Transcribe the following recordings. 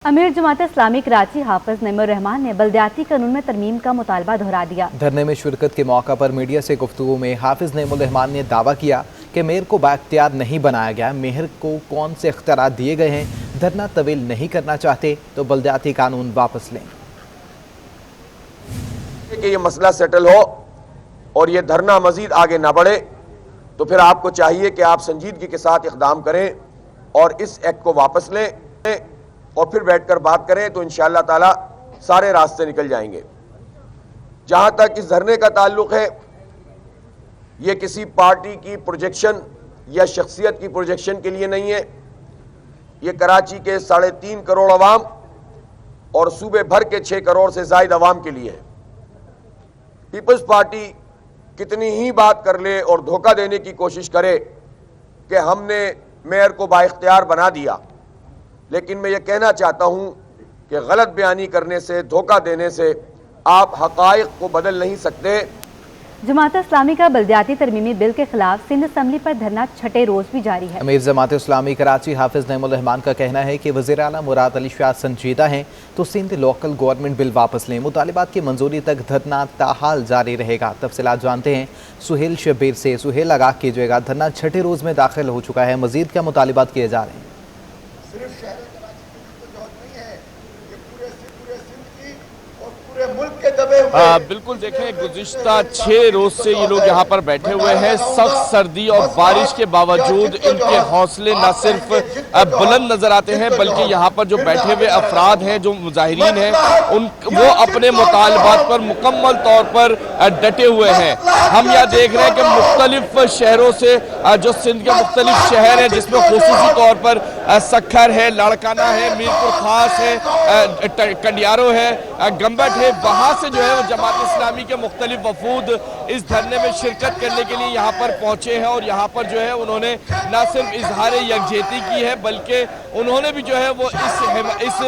अमीर जमात इस्लामी कराची हाफिज नईमुर रहमान ने बल्दियाती कानून में तरमीम का मुतालबा दोहरा दिया। धरने में शिरकत के मौका पर मीडिया से गुफ्तगू में हाफिज नईमुर रहमान ने दावा किया कि मेयर को बाख्तियार नहीं बनाया गया। मेयर को कौन से इख्तियारात दिए गए हैं? धरना तवील नहीं करना चाहते तो बल्दियाती कानून वापस लें। कि ये मसला सेटल हो और ये धरना मजीद आगे ना बढ़े तो फिर आपको चाहिए कि आप संजीदगी के साथ इक़दाम करें और इस एक्ट को वापस लें और फिर बैठकर बात करें तो इंशाअल्लाह ताला सारे रास्ते निकल जाएंगे। जहां तक इस धरने का ताल्लुक है, ये किसी पार्टी की प्रोजेक्शन या शख्सियत की प्रोजेक्शन के लिए नहीं है। ये कराची के 3.5 करोड़ अवाम और सूबे भर के 6 करोड़ से ज्यादा अवाम के लिए है। पीपल्स पार्टी कितनी ही बात कर ले और धोखा देने की कोशिश करे कि हमने मेयर को बाइख्तियार बना दिया, लेकिन मैं ये कहना चाहता हूं कि गलत बयानी करने से, धोखा देने से आप हकाइक को बदल नहीं सकते। जमात इस्लामी का बल्दियाती तरमीमी बिल के खिलाफ सिंध असम्बली पर धरना छठे रोज भी जारी है। अमीर जमात इस्लामी कराची हाफिज नईमुर रहमान का कहना है कि वज़ीर आला मुराद अली शाह संजीदा हैं तो सिंध लोकल गवर्नमेंट बिल वापस लें। मुतालिबात की मंजूरी तक धरना ताहाल जारी रहेगा। तफसीलात जानते हैं सुहेल शब्बीर से। सुहेल, आगाह कीजिएगा, धरना छठे रोज में दाखिल हो चुका है, मजीद क्या मुतालिबात किए जा रहे हैं? बिल्कुल देखें, गुज़िश्ता 6 रोज से ये लोग यहाँ पर बैठे हुए हैं। सख्त सर्दी और बारिश के बावजूद इनके हौसले न सिर्फ बुलंद नजर आते हैं बल्कि यहाँ पर जो बैठे हुए अफराद हैं, जो मुजाहिरीन हैं, वो अपने मुतालबात पर मुकम्मल तौर पर डटे हुए हैं। हम यहाँ देख रहे हैं कि मुख्तलिफ शहरों से, जो सिंध के मुख्तलिफ शहर हैं जिसमें खुसूसी तौर पर सक्खर है, लाड़काना है, मीरपुर खास है, कंडियारो है, गंबट है, वहाँ से जो है वो जमात इस्लामी के मुख्तलिफ वफूद इस धरने में शिरकत करने के लिए यहाँ पर पहुँचे हैं और यहाँ पर जो है उन्होंने न सिर्फ इजहार यकजहती की है बल्कि उन्होंने भी जो है वो इस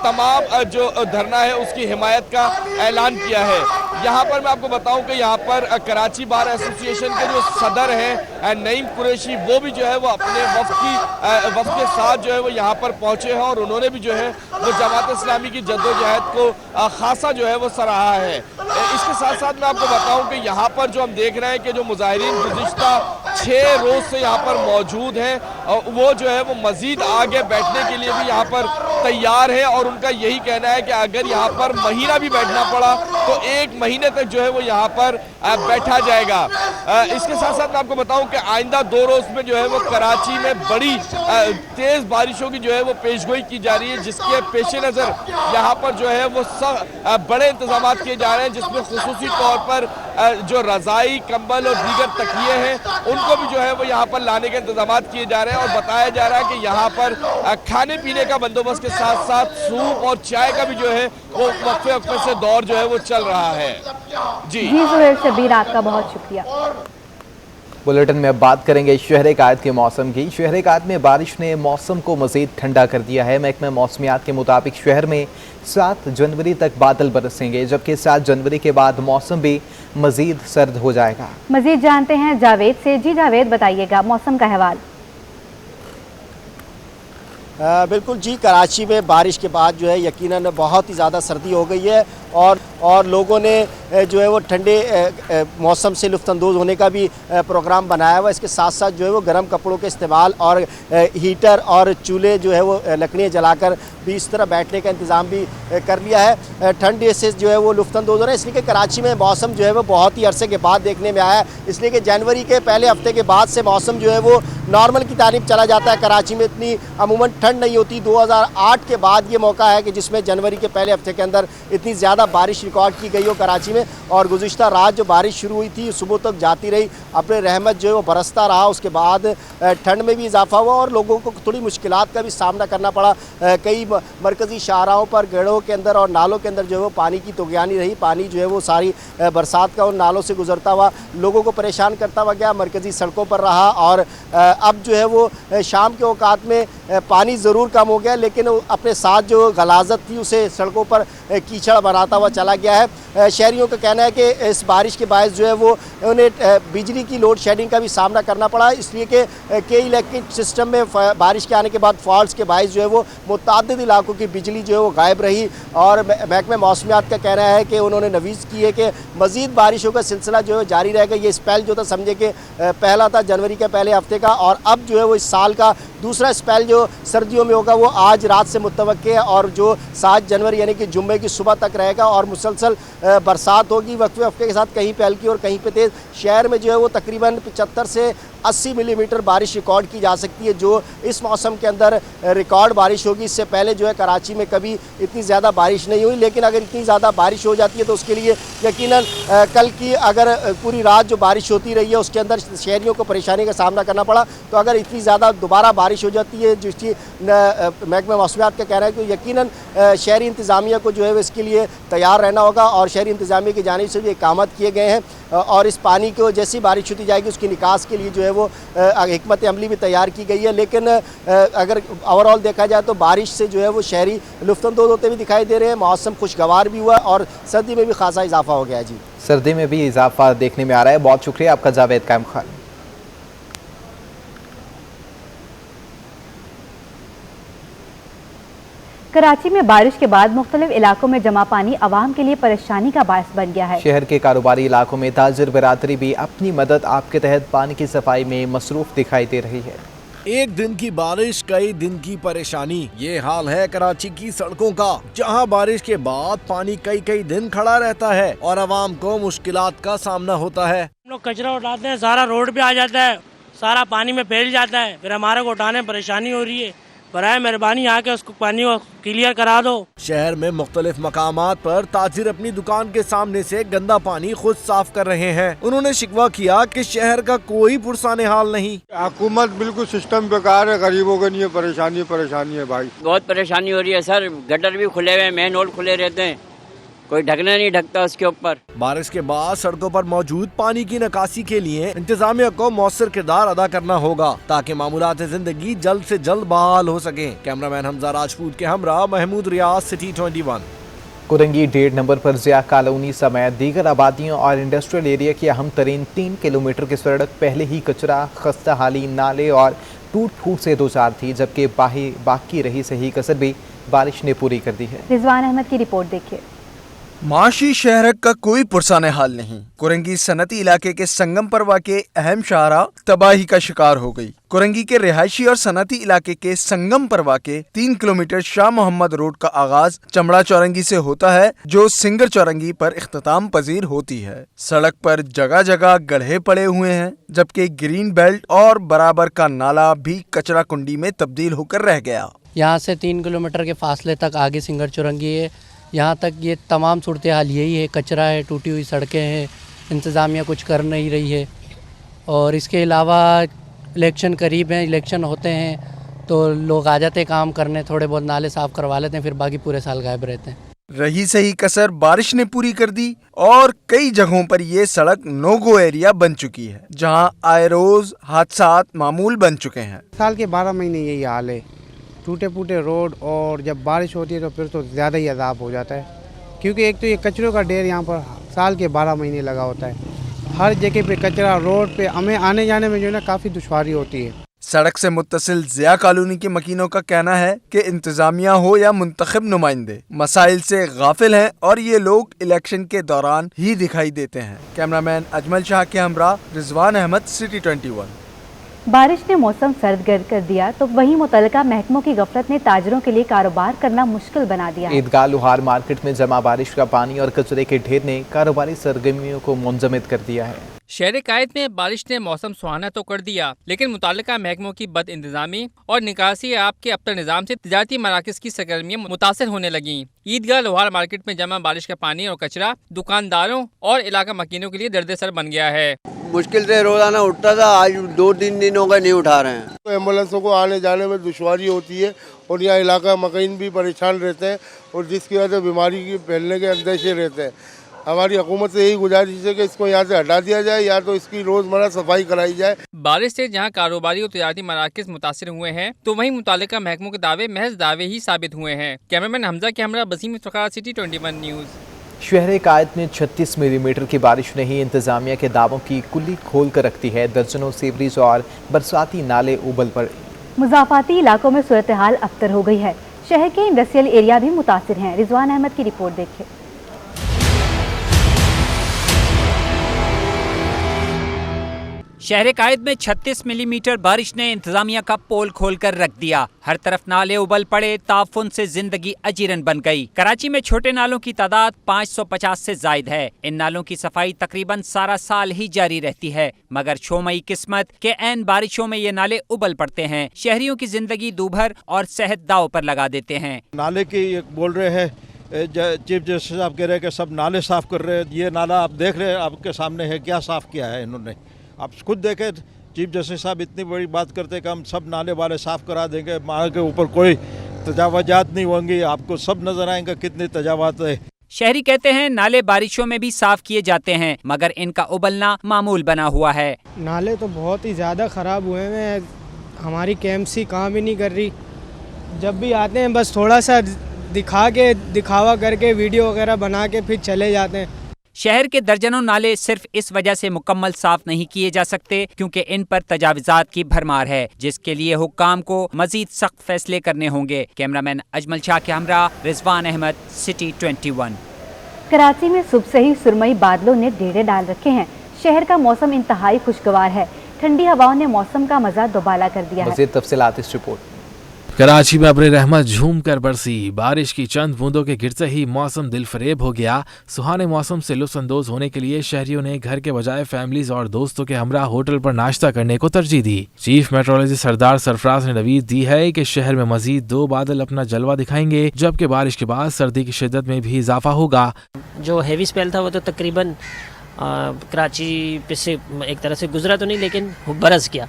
तमाम जो धरना है उसकी हिमायत का ऐलान किया है। यहाँ पर मैं आपको बताऊं कि यहाँ पर कराची बार एसोसिएशन के जो सदर हैं नईम कुरैशी, वो भी जो है वो अपने वफ़द के साथ जो है वो यहाँ पर पहुँचे हैं और उन्होंने भी जो है वो जमात इस्लामी की जद्दोजहद को खासा जो है वो सराहा है। इसके साथ साथ मैं आपको बताऊं कि यहाँ पर जो हम देख रहे हैं कि जो मुजाहिरीन गुज़िश्ता 6 रोज से यहाँ पर मौजूद हैं, वो जो है वो मजीद आगे बैठने के लिए भी यहाँ पर तैयार है और उनका यही कहना है कि अगर यहाँ पर महीना भी बैठना पड़ा तो 1 महीने तक जो है वो यहाँ पर बैठा जाएगा। इसके साथ साथ मैं आपको बताऊं कि आइंदा 2 रोज में जो है वो कराची में बड़ी तेज बारिशों की जो है वो पेशगोई की जा रही है, जिसके पेश नज़र यहाँ पर जो है वो बड़े इंतजाम किए जा रहे हैं, जिसमें खुसूसी तौर पर जो रज़ाई, कंबल और दीगर तकिए हैं उनको भी जो है वो यहाँ पर लाने के इंतजाम किए जा रहे हैं और बताया जा रहा है कि यहाँ पर खाने पीने का बंदोबस्त के साथ साथ सूप और चाय का भी जो है वो वक्फे वक्फे से दौर जो है वो चल रहा है। जी सुहेल शब्बीर, आपका बहुत शुक्रिया। बुलेटिन में अब बात करेंगे शहर कायद के मौसम की। शहर कायद में बारिश ने मौसम को मजीद ठंडा कर दिया है। महकमा मौसमियात के मुताबिक शहर में 7 जनवरी तक बादल बरसेंगे, जबकि 7 जनवरी के बाद मौसम भी मजीद सर्द हो जाएगा। मजीद जानते हैं जावेद से। जी जावेद, बताइएगा मौसम का हवाल। बिल्कुल जी, कराची में बारिश के बाद जो है यकीनन बहुत ही ज़्यादा सर्दी हो गई है और लोगों ने जो है वो ठंडे मौसम से लुत्फ़अंदोज़ होने का भी प्रोग्राम बनाया हुआ है। इसके साथ साथ जो है वो गर्म कपड़ों के इस्तेमाल और हीटर और चूल्हे जो है वो लकड़ियाँ जलाकर भी इस तरह बैठने का इंतज़ाम भी कर लिया है। ठंड से जो है वो लुत्फ़अंदोज़ हो रहे हैं, इसलिए कि कराची में मौसम जो है वो बहुत ही अरसे के बाद देखने में आया है, इसलिए कि जनवरी के पहले हफ्ते के बाद से मौसम जो है वो नॉर्मल की तारीफ चला जाता है। कराची में इतनी अमूमन ठंड नहीं होती। 2008 के बाद ये मौका है कि जिसमें जनवरी के पहले हफ्ते के अंदर इतनी ज़्यादा बारिश रिकॉर्ड की गई हो कराची में। और गुज़िश्ता रात जो बारिश शुरू हुई थी सुबह तक जाती रही, अपने रहमत जो है वो बरसता रहा। उसके बाद ठंड में भी इजाफा हुआ और लोगों को थोड़ी मुश्किलात का भी सामना करना पड़ा। कई मरकज़ी शाहराहों पर, गढ़ों के अंदर और नालों के अंदर जो है वो पानी की तुग़यानी रही। पानी जो है वो सारी बरसात का उन नालों से गुजरता हुआ लोगों को परेशान करता हुआ गया, मरकज़ी सड़कों पर रहा। और अब जो है वो शाम के औकात में पानी ज़रूर कम हो गया, लेकिन अपने साथ जो गलाजत थी उसे सड़कों पर कीचड़ बनाता हुआ चला गया है। शहरियों का कहना है कि इस बारिश के बायस जो है वो उन्हें बिजली की लोड शेडिंग का भी सामना करना पड़ा, इसलिए कि कई इलेक्ट्रिक सिस्टम में बारिश के आने के बाद फॉल्ट्स के बायस जो है वो मुतअद्दिद इलाकों की बिजली जो है वो गायब रही। और महकमे मौसमियात का कहना है कि उन्होंने नवीज़ की है कि मज़ीद बारिशों का सिलसिला जो है जारी रहेगा। ये स्पेल जो था समझे कि पहला था जनवरी के पहले हफ्ते का, और अब जो है वो इस साल का दूसरा स्पेल जो सर्दियों में होगा वो आज रात से मुतवक्के है और जो 7 जनवरी यानी कि जुम्मे की सुबह तक रहेगा और मुसलसल बरसात होगी वक्फे वक्फे के साथ, कहीं पे हल्की और कहीं पे तेज़। शहर में जो है वो तकरीबन 75 से 80 मिलीमीटर बारिश रिकॉर्ड की जा सकती है, जो इस मौसम के अंदर रिकॉर्ड बारिश होगी। इससे पहले जो है कराची में कभी इतनी ज़्यादा बारिश नहीं हुई, लेकिन अगर इतनी ज़्यादा बारिश हो जाती है तो उसके लिए यकीनन कल की अगर पूरी रात जो बारिश होती रही है उसके अंदर शहरियों को परेशानी का सामना करना पड़ा, तो अगर इतनी ज़्यादा दोबारा बारिश हो जाती है जिसकी महकमा मौसमियात का कहना है कि यकीनन शहरी इंतज़ामिया को जो है इसके लिए तैयार रहना होगा और शहरी इंतज़ामिया की जानिब से भी इक़ामत किए गए हैं और इस पानी को जैसी बारिश होती जाएगी उसकी निकास के लिए जो है वो हिकमत अमली भी तैयार की गई है। लेकिन अगर ओवरऑल देखा जाए तो बारिश से जो है वो शहरी लुत्फ़अंदोज़ होते भी दिखाई दे रहे हैं, मौसम खुशगवार भी हुआ और सर्दी में भी खासा इजाफा हो गया है। जी, सर्दी में भी इजाफा देखने में आ रहा है। बहुत शुक्रिया आपका जावेद कायम खान। कराची में बारिश के बाद मुख्तलिफ इलाकों में जमा पानी आवाम के लिए परेशानी का बायस बन गया है। शहर के कारोबारी इलाकों में ताजिर बरादरी भी अपनी मदद आपके तहत पानी की सफाई में मसरूफ दिखाई दे रही है। एक दिन की बारिश कई दिन की परेशानी, ये हाल है कराची की सड़कों का, जहां बारिश के बाद पानी कई कई दिन खड़ा रहता है और आवाम को मुश्किलात का सामना होता है। हम लोग कचरा उठाते हैं, सारा रोड पे आ जाता है, सारा पानी में फैल जाता है, फिर हमारे को उठाने में परेशानी हो रही है। बराए मेहरबानी आके उसको पानी को क्लियर करा दो। शहर में मुख्तलिफ मकामात पर ताजिर अपनी दुकान के सामने से गंदा पानी खुद साफ कर रहे हैं। उन्होंने शिकवा किया कि शहर का कोई पुरसाने हाल नहीं। हुकूमत बिल्कुल सिस्टम बेकार है, गरीबों के लिए परेशानी है भाई, बहुत परेशानी हो रही है सर। गटर भी खुले हुए, मेन रोड खुले रहते हैं, कोई ढकना नहीं ढकता उसके ऊपर। बारिश के बाद सड़कों पर मौजूद पानी की निकासी के लिए इंतजामिया को मौसर किरदार अदा करना होगा ताकि मामूलात जिंदगी जल्द से जल्द बहाल हो सके। कैमरामैन हमजा राजपूत के हमरा महमूद रियाज, सिटी 21। कुरंगी 1.5 नंबर पर जिया कॉलोनी समेत दीगर आबादियों और इंडस्ट्रियल एरिया की अहम तरीन 3 किलोमीटर की सड़क पहले ही कचरा, खस्ता हाली, नाले और टूट फूट से दो चार थी, जबकि बाकी रही सही कसर भी बारिश ने पूरी कर दी है। रिजवान अहमद की रिपोर्ट देखिए। माशी शहर का कोई पुरसाने हाल नहीं। कुरंगी सनती इलाके के संगम पर वाक़े अहम शाहरा तबाही का शिकार हो गई। कुरंगी के रिहायशी और सनती इलाके के संगम पर वाक़े 3 किलोमीटर शाह मोहम्मद रोड का आगाज चमड़ा चौरंगी से होता है, जो सिंगर चौरंगी पर इख्तिताम पजीर होती है। सड़क पर जगह जगह गड्ढे पड़े हुए हैं, जबकि ग्रीन बेल्ट और बराबर का नाला भी कचरा कुंडी में तब्दील होकर रह गया। यहाँ से 3 किलोमीटर के फासले तक आगे सिंगर चौरंगी है, यहाँ तक ये तमाम सूरत हाल यही है, कचरा है, टूटी हुई सड़कें हैं, इंतज़ामिया कुछ कर नहीं रही है। और इसके अलावा इलेक्शन करीब हैं, इलेक्शन होते हैं तो लोग आ जाते हैं काम करने, थोड़े बहुत नाले साफ़ करवा लेते हैं, फिर बाकी पूरे साल गायब रहते हैं। रही सही कसर बारिश ने पूरी कर दी और कई जगहों पर ये सड़क नो गो एरिया बन चुकी है, जहाँ आए रोज हादसात मामूल बन चुके हैं। साल के 12 महीने यही हाल है, टूटे फूटे रोड, और जब बारिश होती है तो फिर तो ज़्यादा ही अजाब हो जाता है, क्योंकि एक तो ये कचरों का ढेर यहाँ पर साल के 12 महीने लगा होता है। हर जगह पे कचरा, रोड पे हमें आने जाने में जो है ना काफ़ी दुश्वारी होती है। सड़क से मुत्तसिल जिया कॉलोनी के मकीनों का कहना है कि इंतजामिया हो या मुंतखब नुमाइंदे मसाइल से गाफिल हैं और ये लोग इलेक्शन के दौरान ही दिखाई देते हैं। कैमरामैन अजमल शाह के हमरा रिजवान अहमद, सिटी 21। बारिश ने मौसम सर्द गर्द कर दिया तो वहीं मुतल्लिका महकमों की गफलत ने ताजरों के लिए कारोबार करना मुश्किल बना दिया। ईदगाह लोहार मार्केट में जमा बारिश का पानी और कचरे के ढेर ने कारोबारी सरगर्मियों को मुंजमद कर दिया है। शहर कायद में बारिश ने मौसम सुहाना तो कर दिया, लेकिन मुताल्लिका महकमों की बद इंतजामी और निकासी आपके अबतर निज़ाम से तिजारती मराकज़ की सरगर्मियाँ मुतासर होने लगी। ईदगाह लोहार मार्केट में जमा बारिश का पानी और कचरा दुकानदारों और इलाका मकीनों के लिए दर्द-ए-सर बन गया है। मुश्किल से रोजाना उठता था, आज 2-3 दिन हो गए नहीं उठा रहे हैं। तो एम्बुलेंसों को आने जाने में दुश्वारी होती है और यहाँ इलाका मकीन भी परेशान रहते हैं और जिसकी वजह से बीमारी की फैलने के अंदेशे रहते हैं। हमारी हुकूमत से यही गुजारिश है कि इसको यहाँ से हटा दिया जाए या तो इसकी रोजमर्रा सफाई कराई जाए। बारिश से जहां कारोबारी और तिजारती मराकज़ मुतासिर हुए हैं तो वहीं मुतालिका महकमों के दावे महज दावे ही साबित हुए हैं। कैमरामैन हमजा के हमरा बसीम इफ्तिखार, सिटी 21 न्यूज़। शहर कायद में 36 मिलीमीटर की बारिश ने ही इंतजामिया के दावों की कुल्ली खोल कर रख दी है। दर्जनों सीवरेज और बरसाती नाले उबल पड़े। मुजाफाती इलाकों में सूरत हाल अबतर हो गई है। शहर के इंडस्ट्रियल एरिया भी मुतासिर हैं। रिजवान अहमद की रिपोर्ट देखिए। शहर कायद में 36 मिलीमीटर बारिश ने इंतजामिया का पोल खोलकर रख दिया। हर तरफ नाले उबल पड़े, ताफुन से जिंदगी अजीरन बन गई। कराची में छोटे नालों की तादाद 550 से जायद है। इन नालों की सफाई तकरीबन सारा साल ही जारी रहती है, मगर शोमई किस्मत के ऐन बारिशों में ये नाले उबल पड़ते हैं। शहरियों की जिंदगी दूभर और सेहत दाव पर लगा देते हैं। नाले की बोल रहे हैं, चीफ जस्टिस साहब कह रहे हैं कि सब नाले साफ कर रहे हैं। ये नाला आप देख रहे हैं, आपके सामने है, क्या साफ किया है इन्होंने। आप खुद देखें, चीफ जस्टिस साहब इतनी बड़ी बात करते हैं कि हम सब नाले वाले साफ़ करा देंगे, माँ के ऊपर कोई तजावजात नहीं होंगी, आपको सब नजर आएंगे कितने तजावात है। शहरी कहते हैं नाले बारिशों में भी साफ किए जाते हैं, मगर इनका उबलना मामूल बना हुआ है। नाले तो बहुत ही ज़्यादा ख़राब हुए हैं। हमारी KMC काम ही नहीं कर रही। जब भी आते हैं बस थोड़ा सा दिखावा करके वीडियो वगैरह बना के फिर चले जाते हैं। शहर के दर्जनों नाले सिर्फ इस वजह से मुकम्मल साफ नहीं किए जा सकते क्योंकि इन पर तजाविजात की भरमार है, जिसके लिए हुक्काम को मजीद सख्त फैसले करने होंगे। कैमरामैन अजमल शाह के हमरा रिजवान अहमद, सिटी 21। कराची में सुबह से ही सुरमई बादलों ने डेरे डाल रखे हैं। शहर का मौसम इंतहाई खुशगवार है। ठंडी हवाओं ने मौसम का मजा दोबाला कर दिया है। मज़ीद तफसीलात इस रिपोर्ट। कराची में अब्र रहमत झूम कर बरसी। बारिश की चंद बूंदों के गिरते ही मौसम दिलफरेब हो गया। सुहाने मौसम से लुत्फअंदोज होने के लिए शहरियों ने घर के बजाय फैमिलीज और दोस्तों के हमरा होटल पर नाश्ता करने को तरजीह दी। चीफ मेट्रोलॉजिस्ट सरदार सरफराज ने नवीद दी है कि शहर में मजीद 2 बादल अपना जलवा दिखाएंगे, जबकि बारिश के बाद सर्दी की शिद्दत में भी इजाफा होगा। जो हैवी स्पेल था वो तो तकरीबन कराची पे से एक तरह से गुजरा तो नहीं, लेकिन बरस गया।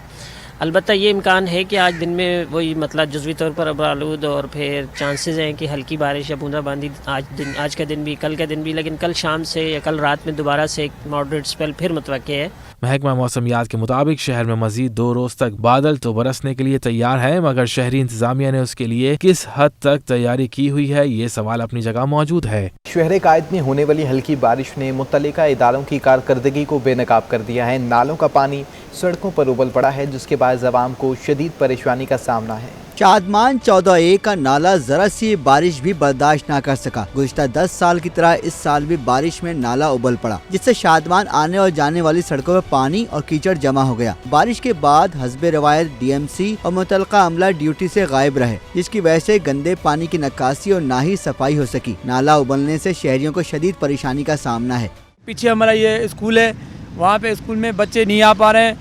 अलबत्ता ये इम्कान है कि आज दिन में वही मतलब जुज़वी तौर पर आलूद और फिर चांसेस हैं कि हल्की बारिश या बूंदाबांदी आज का दिन भी, कल का दिन भी, लेकिन कल शाम से या कल रात में दोबारा से एक मॉडरेट स्पेल फिर मुतवक्के है। महकमा मौसमियात के मुताबिक शहर में मजीद 2 रोज तक बादल तो बरसने के लिए तैयार है, मगर शहरी इंतजामिया ने उसके लिए किस हद तक तैयारी की हुई है, ये सवाल अपनी जगह मौजूद है। शहर कायद में होने वाली हल्की बारिश ने मुत्तलिका इदारों की कारकर्दगी को बेनकाब कर दिया है। नालों का पानी सड़कों पर उबल पड़ा है, जिसके बाद अवाम को शदीद परेशानी का सामना है। शादमान 14A का नाला जरा सी बारिश भी बर्दाश्त न कर सका। गुज़िश्ता 10 साल की तरह इस साल भी बारिश में नाला उबल पड़ा, जिससे शादमान आने और जाने वाली सड़कों पर पानी और कीचड़ जमा हो गया। बारिश के बाद हस्बे रवायत DMC और मुतलका अमला ड्यूटी से गायब रहे, जिसकी वजह से गंदे पानी की नक्कासी और ना ही सफाई हो सकी। नाला उबलने से शहरियों को शदीद परेशानी का सामना है। पीछे हमारा ये स्कूल है, वहाँ पे स्कूल में बच्चे नहीं आ पा रहे हैं।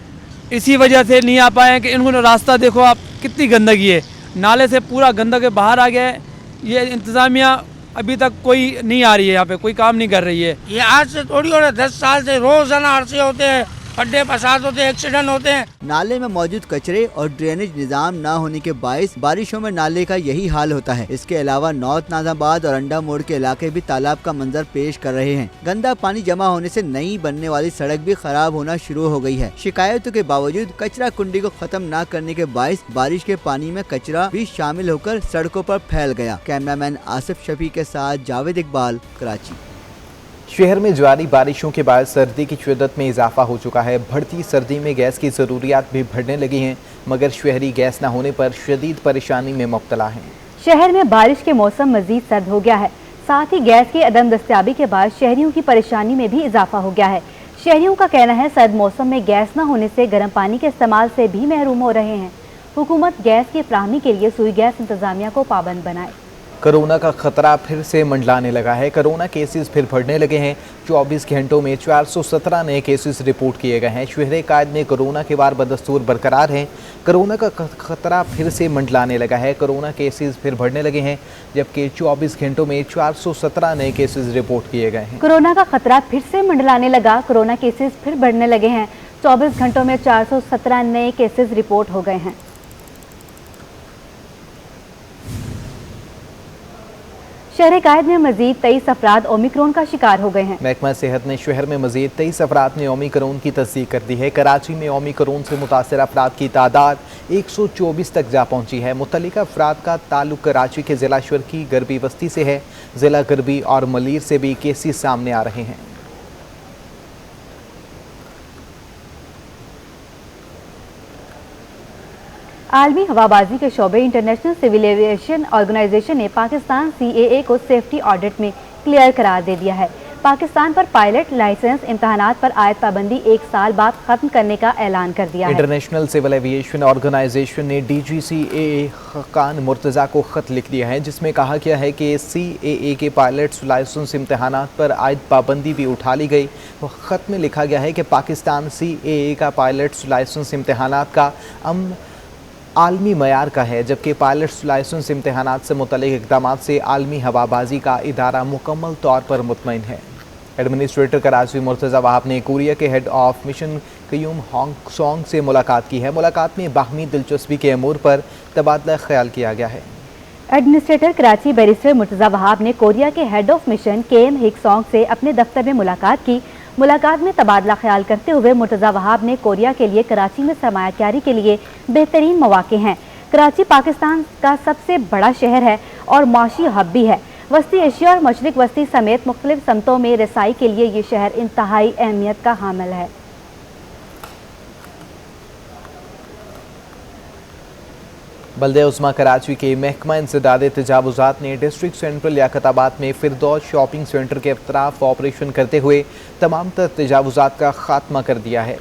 इसी वजह से नहीं आ पाए हैं कि इनको रास्ता देखो आप, कितनी गंदगी है, नाले से पूरा गंदगी बाहर आ गया है। ये इंतज़ामिया अभी तक कोई नहीं आ रही है, यहाँ पे कोई काम नहीं कर रही है। ये आज से थोड़ी हो रहा है, 10 साल से रोजाना हादसे होते हैं, खड्डे फसाद होते हैं, एक्सीडेंट होते हैं। नाले में मौजूद कचरे और ड्रेनेज निज़ाम न होने के बायस बारिशों में नाले का यही हाल होता है। इसके अलावा नॉर्थ नाजाबाद और अंडा मोड़ के इलाके भी तालाब का मंजर पेश कर रहे हैं। गंदा पानी जमा होने से नई बनने वाली सड़क भी खराब होना शुरू हो गई है। शिकायतों के बावजूद कचरा कुंडी को खत्म न करने के बायस बारिश के पानी में कचरा भी शामिल होकर सड़कों पर फैल गया। कैमरामैन आसिफ शफी के साथ जावेद इकबाल, कराची। शहर में जारी बारिशों के बाद सर्दी की शिद्दत में इजाफा हो चुका है। बढ़ती सर्दी में गैस की ज़रूरियात भी बढ़ने लगी हैं, मगर शहरी गैस न होने पर शदीद परेशानी में मुब्तला हैं। शहर में बारिश के मौसम मजीद सर्द हो गया है, साथ ही गैस की अदम दस्तयाबी के बाद शहरियों की परेशानी में भी इजाफा हो गया है। शहरियों का कहना है सर्द मौसम में गैस न होने से गर्म पानी के इस्तेमाल से भी महरूम हो रहे हैं। हुकूमत गैस की फ्राहमी के लिए सुई गैस इंतजामिया को पाबंद बनाए। कोरोना का खतरा फिर से मंडलाने लगा है। कोरोना केसेस फिर बढ़ने लगे हैं। 24 घंटों में 417 नए केसेस रिपोर्ट किए गए हैं। शहर कायद में कोरोना के वार बदस्तूर बरकरार हैं। कोरोना का खतरा फिर से मंडलाने लगा है। कोरोना केसेस फिर बढ़ने लगे हैं, जबकि 24 घंटों में 417 नए केसेस रिपोर्ट किए गए हैं। कोरोना का खतरा फिर से मंडलाने लगा। कोरोना केसेस फिर बढ़ने लगे हैं। 24 घंटों में 417 नए केसेस रिपोर्ट हो गए हैं। शहर कायद में मजीद 23 अफराद ओमिक्रॉन का शिकार हो गए हैं। महकमा सेहत ने शहर में मजीद 23 अफराद ने ओमिक्रॉन की तस्दीक कर दी है। कराची में ओमिक्रॉन से मुतासर अफराद की तादाद 124 तक जा पहुंची है। मुतल्लिका अफराद का ताल्लुक कराची के जिला शर्की गरबी बस्ती से है। जिला गरबी और मलीर से भी केसेस सामने आ रहे हैं। आलमी हवाबाजी के शोबे इंटरनेशनल सिविल एविएशन ऑर्गेनाइजेशन ने पाकिस्तान CAA को सेफ्टी ऑडिट में क्लियर करार दे दिया है। पाकिस्तान पर पायलट लाइसेंस इम्तहानात पर आयद पाबंदी 1 साल बाद खत्म करने का ऐलान कर दिया है। इंटरनेशनल सिविल एविएशन ऑर्गेनाइजेशन ने DG CAA खान मुर्तज़ा को खत लिख दिया है, जिसमें कहा गया है कि CAA के पायलट्स लाइसेंस इम्तहानात पर आयद पाबंदी भी उठा ली गई। खत में लिखा गया है कि पाकिस्तान CAA का पायलट्स लाइसेंस इम्तहानात का आलमी मयार का है, जबकि पायलट्स लाइसेंस इम्तहानात से मुतल्लिक इक़दाम से आलमी हवाबाजी का इदारा मुकम्मल तौर पर मुतमईन है। एडमिनिस्ट्रेटर कराची मुर्तज़ा वहाब ने कोरिया के head of mission Qayyum Hong से मुलाकात की है। मुलाकात में बाहमी दिलचस्पी के अमूर पर तबादला ख्याल किया गया है। एडमिनिस्ट्रेटर कराची बैरिस्टर मुर्तज़ा वहाब ने कोरिया के हेड ऑफ मिशन KM हिक्सोंग से अपने दफ्तर में मुलाकात की। मुलाकात में तबादला ख्याल करते हुए मुर्तज़ा वहाब ने कोरिया के लिए कराची में सरमायाकारी के लिए बेहतरीन मौके हैं। कराची पाकिस्तान का सबसे बड़ा शहर है और माशी हब भी है। वस्ती एशिया और मशरिक वस्ती समेत मुख्तलिफ समतों में रसाई के लिए ये शहर इंतहाई अहमियत का हामिल है। बल्दे उस्मा कराची के महकमा इंसदाद तजावुज़ात ने डिस्ट्रिक्ट सेंट्रल लियाकताबाद में फिरदौस शॉपिंग सेंटर के अतराफ ऑपरेशन करते हुए तमाम तजावुज़ात का खात्मा कर दिया है।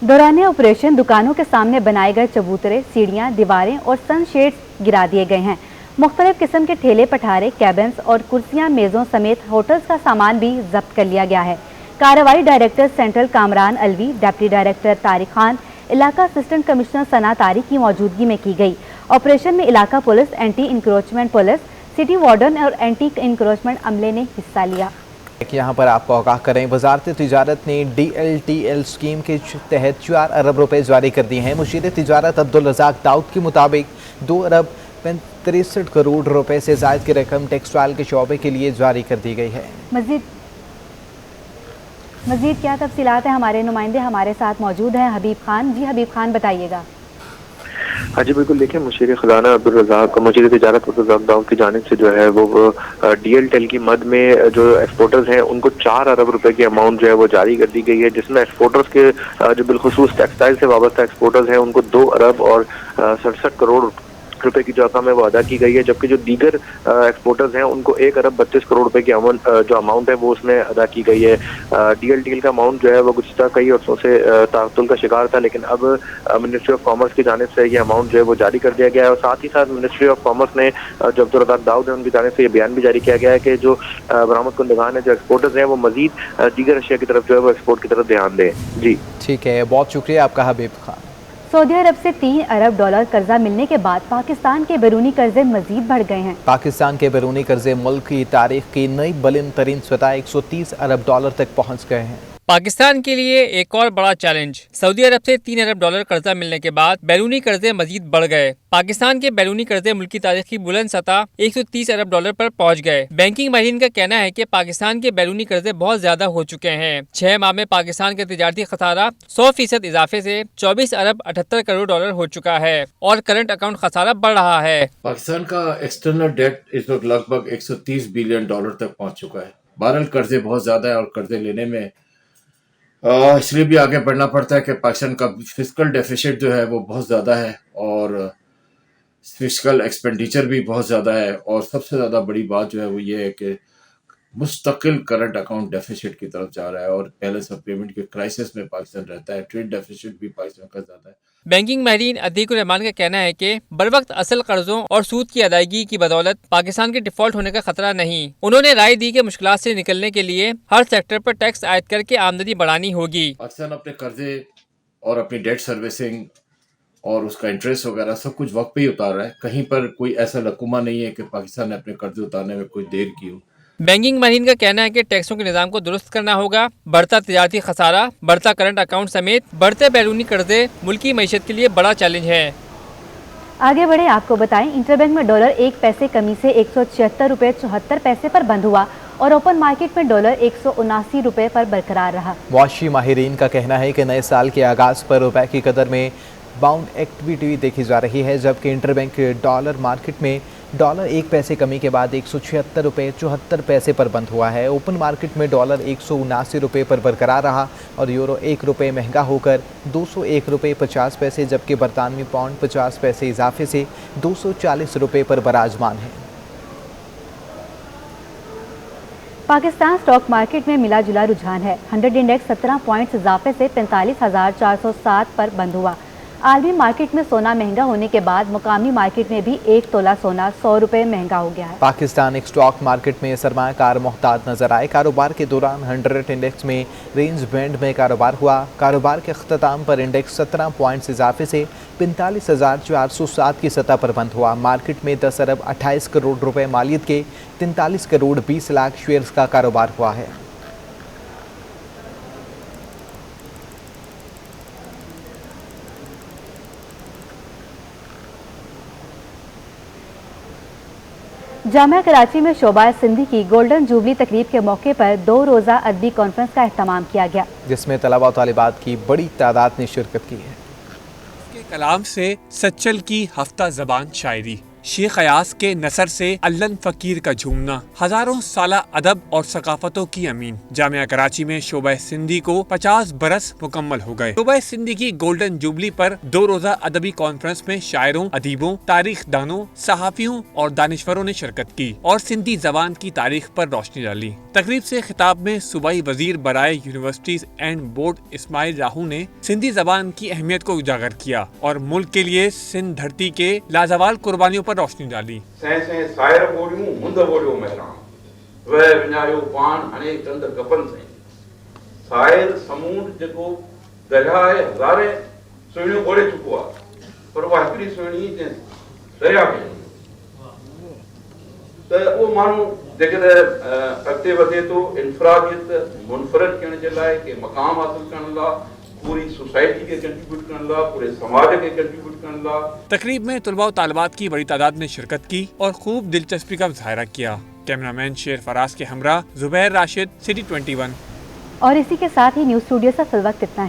दौरान ऑपरेशन दुकानों के सामने बनाए गए चबूतरे, सीढ़ियाँ, दीवारें और सनशेड्स गिरा दिए गए हैं। मुख्तलिफ किस्म के ठेले पठारे, कैबिन्स और कुर्सियाँ, मेज़ों समेत होटल्स का सामान भी जब्त कर लिया गया है। कार्रवाई director central Kamran Alvi, deputy director Tariq Khan, इलाका असिस्टेंट कमिश्नर सना तारिक की मौजूदगी में की गई। ऑपरेशन में इलाका police, anti encroachment police, city warden और एंटी इंक्रोचमेंट अमले ने हिस्सा लिया। यहाँ पर आपको आगाह करें, वजारत तिजारत ने DLTL स्कीम के तहत 4 अरब रुपए जारी कर दिए हैं। मुशीर तिजारत अब्दुल रज़ाक दाऊद के मुताबिक 2 अरब 63 करोड़ रुपए से ज़ायद की रकम टेक्सटाइल के शोबे के लिए जारी कर दी गई है। मज़ीद क्या तफसीलात है, हमारे नुमाइंदे हमारे साथ मौजूद हैं। हबीब खान जी, हबीब खान बताइएगा। हाँ जी बिल्कुल, देखिए मुशीर खजाना अब्दुल रज़ाक मुशीर तिजारत अब्दुल रज़ाक दाऊद की जानिब से जो है वो DLTL की मद में जो एक्सपोर्टर्स हैं उनको 4 अरब रुपए की अमाउंट जो है वो जारी कर दी गई है, जिसमें एक्सपोर्टर्स के जो बिलखुसूस टेक्सटाइल से वाबस्ता एक्सपोर्टर्स हैं उनको 2 अरब और 67 करोड़ रुपए की जो रकम है वो अदा की गई है, जबकि जो दीगर एक्सपोर्टर्स हैं उनको 1 अरब 32 करोड़ रुपए की जो अमाउंट है वो उसमें अदा की गई है। DLTL का अमाउंट जो है वो गुज़िश्ता कई वर्षों से तातुल का शिकार था, लेकिन अब मिनिस्ट्री ऑफ कॉमर्स की जानिब से ये अमाउंट जो है वो जारी कर दिया गया है। और साथ ही साथ मिनिस्ट्री ऑफ कॉमर्स ने जो अब्दुल रज़ाक दाऊद है उनकी जानिब से ये बयान भी जारी किया गया है कि जो बरामद कुंदगान है, जो एक्सपोर्टर्स हैं, वो मजीद दीगर अशिया की तरफ जो है वो एक्सपोर्ट की तरफ ध्यान दें। जी ठीक है, बहुत शुक्रिया आपका हबीब खान। सऊदी अरब से 3 अरब डॉलर कर्जा मिलने के बाद पाकिस्तान के बैरूनी कर्जे मजीद बढ़ गए हैं। पाकिस्तान के बैरूनी कर्जे मुल्क की तारीख की नई बुलंद तरीन सतह 130 अरब डॉलर तक पहुँच गए हैं। पाकिस्तान के लिए एक और बड़ा चैलेंज, सऊदी अरब से 3 अरब डॉलर कर्जा मिलने के बाद बैरूनी कर्जे मजीद बढ़ गए। पाकिस्तान के बैरूनी कर्जे मुल्क की तारीख की बुलंद सतह 130 अरब डॉलर पर पहुंच गए। बैंकिंग माहिरीन का कहना है कि पाकिस्तान के बैरूनी कर्जे बहुत ज्यादा हो चुके हैं। 6 माह में पाकिस्तान का तिजारती खसारा 100% इजाफे से 24 अरब 78 करोड़ डॉलर हो चुका है और करंट अकाउंट खसारा बढ़ रहा है। पाकिस्तान का एक्सटर्नल डेट इस वक्त लगभग 130 बिलियन डॉलर तक पहुँच चुका है। बहरहाल कर्जे बहुत ज्यादा है और कर्जे लेने में इसलिए भी आगे बढ़ना पड़ता है कि पाकिस्तान का फिस्कल डेफिसिट जो है वो बहुत ज़्यादा है और फिस्कल एक्सपेंडिचर भी बहुत ज़्यादा है। और सबसे ज़्यादा बड़ी बात जो है वो ये है कि मुस्तकिल करंट अकाउंट डेफिसिट की तरफ जा रहा है और बैलेंस ऑफ पेमेंट के क्राइसिस में पाकिस्तान रहता है। ट्रेड डेफिसिट भी पाकिस्तान का ज़्यादा है। बैंकिंग माहिरीन अतीकुर रहमान का कहना है कि बरवक्त असल कर्जों और सूद की अदायगी की बदौलत पाकिस्तान के डिफॉल्ट होने का खतरा नहीं। उन्होंने राय दी कि मुश्किलात से निकलने के लिए हर सेक्टर पर टैक्स आयद करके आमदनी बढ़ानी होगी। पाकिस्तान अपने कर्जे और अपनी डेट सर्विसिंग और उसका इंटरेस्ट वगैरह सब कुछ वक्त पे ही उतार रहा है। कहीं पर कोई ऐसा लकुमा नहीं है कि पाकिस्तान ने अपने कर्जे उतारने में कोई देर की हो। बैंकिंग माहिरीन का कहना है कि टैक्सों के निज़ाम को दुरुस्त करना होगा। बढ़ता तिजारती खसारा, बढ़ता करंट अकाउंट समेत बढ़ते बैरूनी कर्जे मुल्की मईशत के लिए बड़ा चैलेंज है। आगे बढ़े आपको बताएं, इंटरबैंक में डॉलर 1 पैसे कमी से 176 रुपये 74 पैसे पर बंद हुआ और ओपन मार्केट में डॉलर 179 रुपये पर बरकरार रहा। मुआशी माहिरीन का कहना है कि नए साल के आगाज पर रुपए की कदर में बाउंड एक्टिविटी देखी जा रही है, जबकि इंटरबैंक डॉलर मार्केट में डॉलर 1 पैसे कमी के बाद 176 रुपये 74 पैसे पर बंद हुआ है। ओपन मार्केट में डॉलर 179 रुपये पर बरकरार रहा और यूरो 1 रुपये महंगा होकर 201 रुपये 50 पैसे, जबकि बरतानवी पाउंड 50 पैसे इजाफे से 240 रुपये पर बराजमान है। पाकिस्तान स्टॉक मार्केट में मिला जुला रुझान है। 100 इंडेक्स 17 पॉइंट्स इजाफे से 45,407 पर बंद हुआ। आलमी मार्केट में सोना महंगा होने के बाद मुकामी मार्केट में भी 1 तोला सोना 100 रुपये महंगा हो गया है। पाकिस्तान एक स्टॉक मार्केट में सरमायाकार मोहतात नजर आए। कारोबार के दौरान 100 इंडेक्स में रेंज बैंड में कारोबार हुआ। कारोबार के अख्ताम पर इंडेक्स 17 पॉइंट्स इजाफे से 45,407 की सतह पर बंद हुआ। मार्केट में 10 अरब 28 करोड़ रुपए मालियत के 43 करोड़ 20 लाख शेयर्स का कारोबार हुआ है। जामिया कराची में शोबा सिंधी की गोल्डन जुबली तकरीब के मौके पर 2 रोज़ा अदबी कॉन्फ्रेंस का एहतमाम किया गया, जिसमें तलबा और तालिबात की बड़ी तादाद ने शिरकत की है। के कलाम से सच्चल की हफ्ता जबान शायरी, शेख अयास के नसर से अल्लन फकीर का झूमना, हजारों साला अदब और सकाफतों की अमीन। जामिया कराची में शोबा सिंधी को 50 बरस मुकम्मल हो गए। शोबा सिंधी की गोल्डन जुबली पर 2 रोजा अदबी कॉन्फ्रेंस में शायरों, अदीबों, तारीख दानों, सहाफियों और दानिशवरों ने शिरकत की और सिंधी जबान की तारीख पर रोशनी डाली। तकरीब से खिताब में सूबाई वजीर बराए यूनिवर्सिटीज एंड बोर्ड इस्माइल राहू ने सिंधी जबान की अहमियत को उजागर किया और मुल्क के लिए सिंध धरती के लाजवाल कुर्बानियों पर रोशनी डाली। सायर बोलियूं मुंद बोलियो महरान वह विञायो पान हणे चंद कपन से सायर समूंड जेको दरियाए हज़ारे सुहिणियूं ॿोड़े चुको आहे, पर उहा हिकिड़ी सुहिणी दरिया में त उहो माण्हू जेकॾहिं अॻिते वधे थो इनफरादियत मुनफरद करण जे लाइ के मक़ाम हासिल करण लाइ, पूरी सोसाइटी के कंट्रीब्यूट करने ला, पूरे समाज के कंट्रीब्यूट करने ला। तकरीब में तुलबा और तालिबात की बड़ी तादाद ने शिरकत की और खूब दिलचस्पी का मुजाहरा किया। कैमरामैन शेर फराज के हमरा जुबैर राशिद, सिटी 21। और इसी के साथ ही न्यूज़ स्टूडियो से फिल वक्त इतना है।